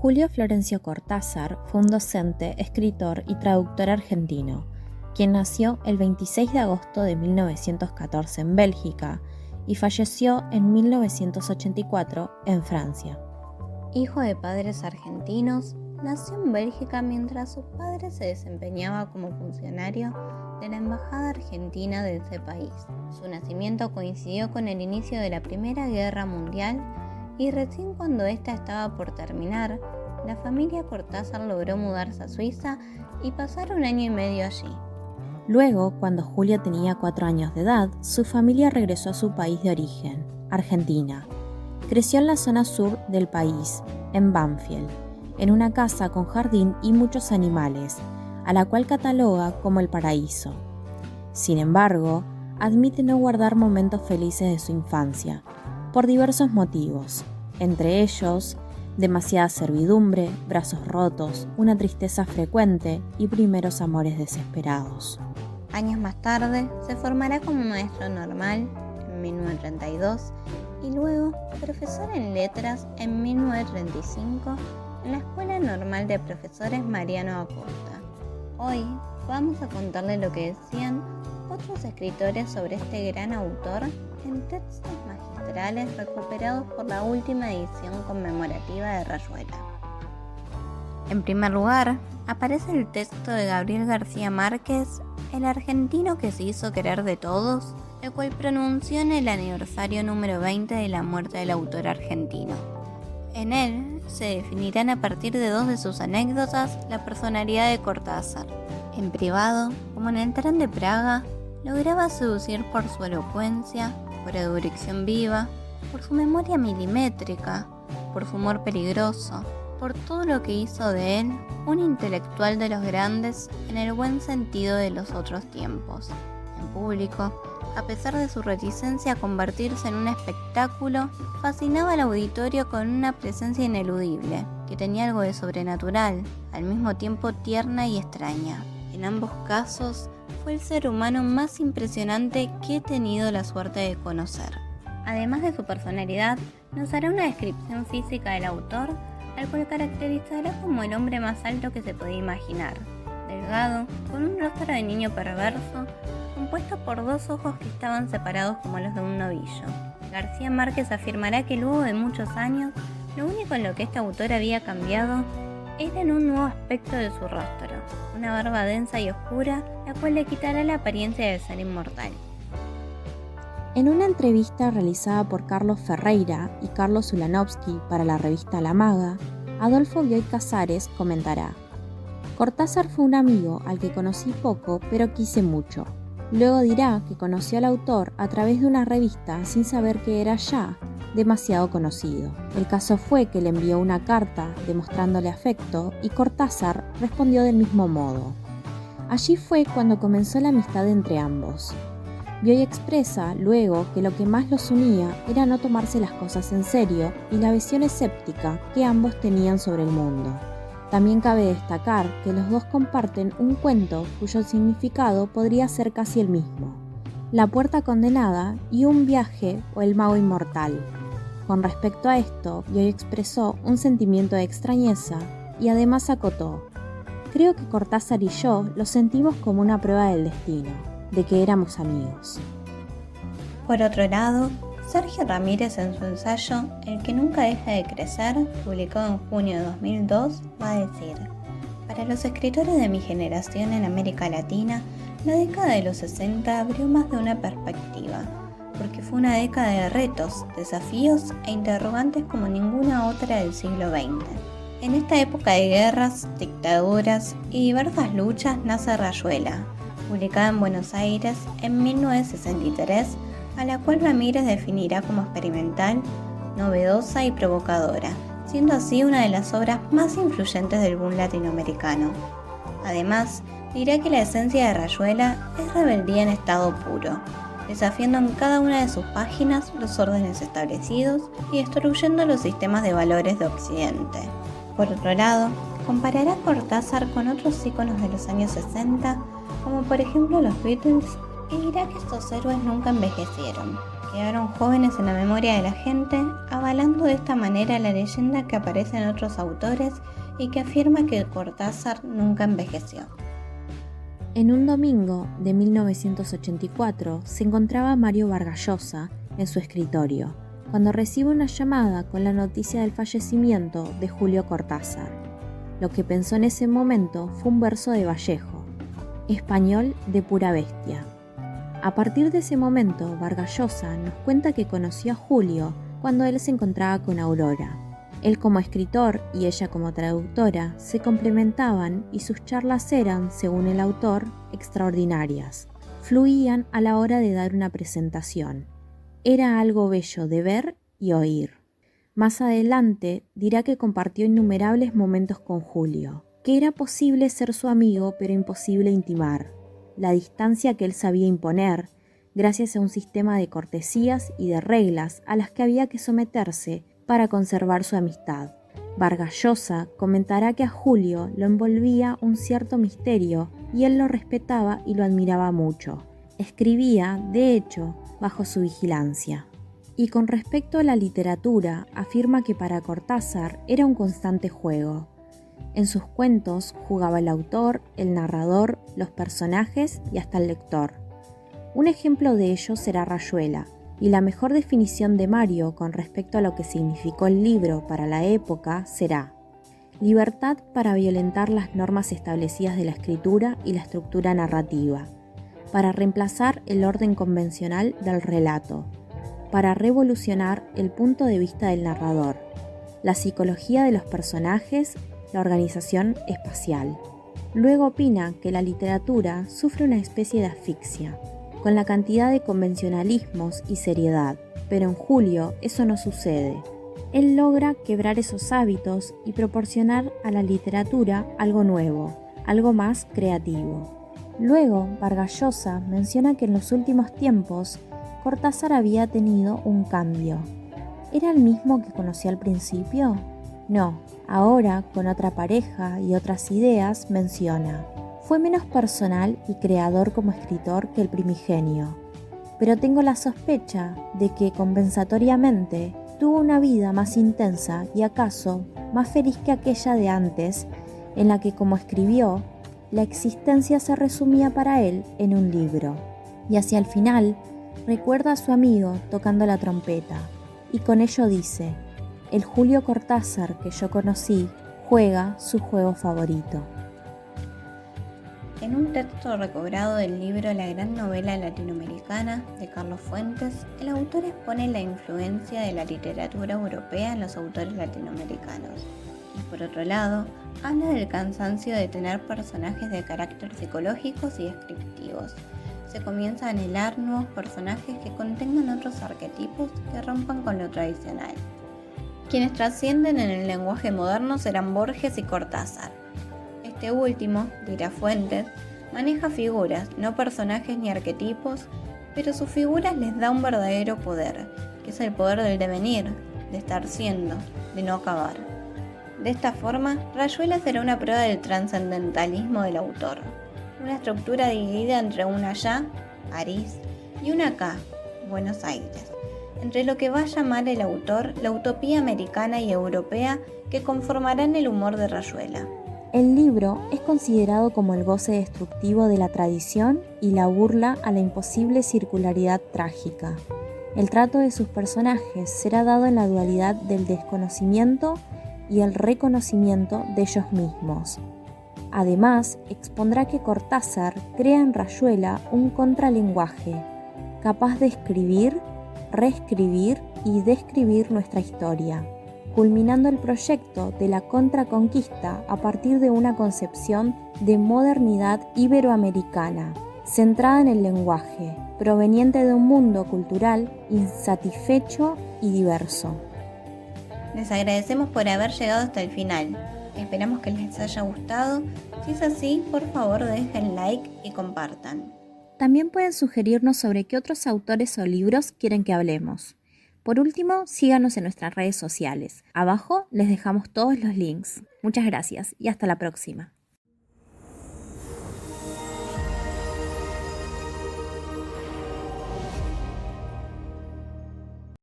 Julio Florencio Cortázar fue un docente, escritor y traductor argentino, quien nació el 26 de agosto de 1914 en Bélgica y falleció en 1984 en Francia. Hijo de padres argentinos, nació en Bélgica mientras su padre se desempeñaba como funcionario de la Embajada Argentina de ese país. Su nacimiento coincidió con el inicio de la Primera Guerra Mundial y recién cuando ésta estaba por terminar, la familia Cortázar logró mudarse a Suiza y pasar un año y medio allí. Luego, cuando Julio tenía 4 años de edad, su familia regresó a su país de origen, Argentina. Creció en la zona sur del país, en Banfield, en una casa con jardín y muchos animales, a la cual cataloga como el paraíso. Sin embargo, admite no guardar momentos felices de su infancia, por diversos motivos, entre ellos, demasiada servidumbre, brazos rotos, una tristeza frecuente y primeros amores desesperados. Años más tarde, se formará como maestro normal en 1932 y luego profesor en letras en 1935 en la Escuela Normal de Profesores Mariano Acosta. Hoy vamos a contarle lo que decían otros escritores sobre este gran autor en textos magistrales recuperados por la última edición conmemorativa de Rayuela. En primer lugar, aparece el texto de Gabriel García Márquez, El argentino que se hizo querer de todos, el cual pronunció en el aniversario número 20 de la muerte del autor argentino. En él se definirán a partir de 2 de sus anécdotas la personalidad de Cortázar. En privado, como en el tren de Praga, lograba seducir por su elocuencia, por erudición viva, por su memoria milimétrica, por su humor peligroso, por todo lo que hizo de él un intelectual de los grandes en el buen sentido de los otros tiempos. En público, a pesar de su reticencia a convertirse en un espectáculo, fascinaba al auditorio con una presencia ineludible, que tenía algo de sobrenatural, al mismo tiempo tierna y extraña. En ambos casos, fue el ser humano más impresionante que he tenido la suerte de conocer. Además de su personalidad, nos hará una descripción física del autor, al cual caracterizará como el hombre más alto que se podía imaginar, delgado, con un rostro de niño perverso, compuesto por 2 ojos que estaban separados como los de un novillo. García Márquez afirmará que luego de muchos años, lo único en lo que este autor había cambiado era en un nuevo aspecto de su rostro, una barba densa y oscura, la cual le quitará la apariencia de ser inmortal. En una entrevista realizada por Carlos Ferreira y Carlos Ulanovsky para la revista La Maga, Adolfo Bioy Casares comentará: Cortázar fue un amigo al que conocí poco, pero quise mucho. Luego dirá que conoció al autor a través de una revista sin saber que era ya demasiado conocido. El caso fue que le envió una carta demostrándole afecto y Cortázar respondió del mismo modo. Allí fue cuando comenzó la amistad entre ambos. Bioy expresa luego que lo que más los unía era no tomarse las cosas en serio y la visión escéptica que ambos tenían sobre el mundo. También cabe destacar que los dos comparten un cuento cuyo significado podría ser casi el mismo: La puerta condenada y un viaje o el mago inmortal. Con respecto a esto, Bioy expresó un sentimiento de extrañeza y además acotó: creo que Cortázar y yo lo sentimos como una prueba del destino, de que éramos amigos. Por otro lado, Sergio Ramírez en su ensayo El que nunca deja de crecer, publicado en junio de 2002, va a decir: para los escritores de mi generación en América Latina, la década de los 60 abrió más de una perspectiva, porque fue una década de retos, desafíos e interrogantes como ninguna otra del siglo XX. En esta época de guerras, dictaduras y diversas luchas nace Rayuela, publicada en Buenos Aires en 1963, a la cual Ramírez definirá como experimental, novedosa y provocadora, siendo así una de las obras más influyentes del boom latinoamericano. Además, dirá que la esencia de Rayuela es rebeldía en estado puro, desafiando en cada una de sus páginas los órdenes establecidos y destruyendo los sistemas de valores de Occidente. Por otro lado, comparará a Cortázar con otros íconos de los años 60, como por ejemplo los Beatles, y dirá que estos héroes nunca envejecieron, quedaron jóvenes en la memoria de la gente, avalando de esta manera la leyenda que aparece en otros autores y que afirma que Cortázar nunca envejeció. En un domingo de 1984 se encontraba Mario Vargas Llosa en su escritorio, cuando recibe una llamada con la noticia del fallecimiento de Julio Cortázar. Lo que pensó en ese momento fue un verso de Vallejo: español de pura bestia. A partir de ese momento, Vargas Llosa nos cuenta que conoció a Julio cuando él se encontraba con Aurora. Él como escritor y ella como traductora se complementaban y sus charlas eran, según el autor, extraordinarias. Fluían a la hora de dar una presentación. Era algo bello de ver y oír. Más adelante dirá que compartió innumerables momentos con Julio, que era posible ser su amigo pero imposible intimar. La distancia que él sabía imponer, gracias a un sistema de cortesías y de reglas a las que había que someterse para conservar su amistad. Vargas Llosa comentará que a Julio lo envolvía un cierto misterio y él lo respetaba y lo admiraba mucho. Escribía, de hecho, bajo su vigilancia. Y con respecto a la literatura, afirma que para Cortázar era un constante juego. En sus cuentos jugaba el autor, el narrador, los personajes y hasta el lector. Un ejemplo de ello será Rayuela, y la mejor definición de Mario con respecto a lo que significó el libro para la época será: libertad para violentar las normas establecidas de la escritura y la estructura narrativa, para reemplazar el orden convencional del relato, para revolucionar el punto de vista del narrador, la psicología de los personajes, la organización espacial. Luego opina que la literatura sufre una especie de asfixia, con la cantidad de convencionalismos y seriedad, pero en Julio eso no sucede. Él logra quebrar esos hábitos y proporcionar a la literatura algo nuevo, algo más creativo. Luego, Vargas Llosa menciona que en los últimos tiempos Cortázar había tenido un cambio. ¿Era el mismo que conocí al principio? No, ahora, con otra pareja y otras ideas, menciona: fue menos personal y creador como escritor que el primigenio, pero tengo la sospecha de que compensatoriamente tuvo una vida más intensa y acaso más feliz que aquella de antes, en la que, como escribió, la existencia se resumía para él en un libro. Y hacia el final recuerda a su amigo tocando la trompeta, y con ello dice: el Julio Cortázar que yo conocí juega su juego favorito. En un texto recobrado del libro La gran novela latinoamericana de Carlos Fuentes, el autor expone la influencia de la literatura europea en los autores latinoamericanos. Y por otro lado, habla del cansancio de tener personajes de carácter psicológicos y descriptivos. Se comienza a anhelar nuevos personajes que contengan otros arquetipos que rompan con lo tradicional. Quienes trascienden en el lenguaje moderno serán Borges y Cortázar. Este último, dirá Fuentes, maneja figuras, no personajes ni arquetipos, pero sus figuras les da un verdadero poder, que es el poder del devenir, de estar siendo, de no acabar. De esta forma, Rayuela será una prueba del trascendentalismo del autor, una estructura dividida entre un allá, París, y un acá, Buenos Aires, entre lo que va a llamar el autor la utopía americana y europea que conformarán el humor de Rayuela. El libro es considerado como el goce destructivo de la tradición y la burla a la imposible circularidad trágica. El trato de sus personajes será dado en la dualidad del desconocimiento y el reconocimiento de ellos mismos. Además, expondrá que Cortázar crea en Rayuela un contralenguaje, capaz de escribir, reescribir y describir nuestra historia, culminando el proyecto de la contraconquista a partir de una concepción de modernidad iberoamericana, centrada en el lenguaje, proveniente de un mundo cultural insatisfecho y diverso. Les agradecemos por haber llegado hasta el final. Esperamos que les haya gustado. Si es así, por favor dejen like y compartan. También pueden sugerirnos sobre qué otros autores o libros quieren que hablemos. Por último, síganos en nuestras redes sociales. Abajo les dejamos todos los links. Muchas gracias y hasta la próxima.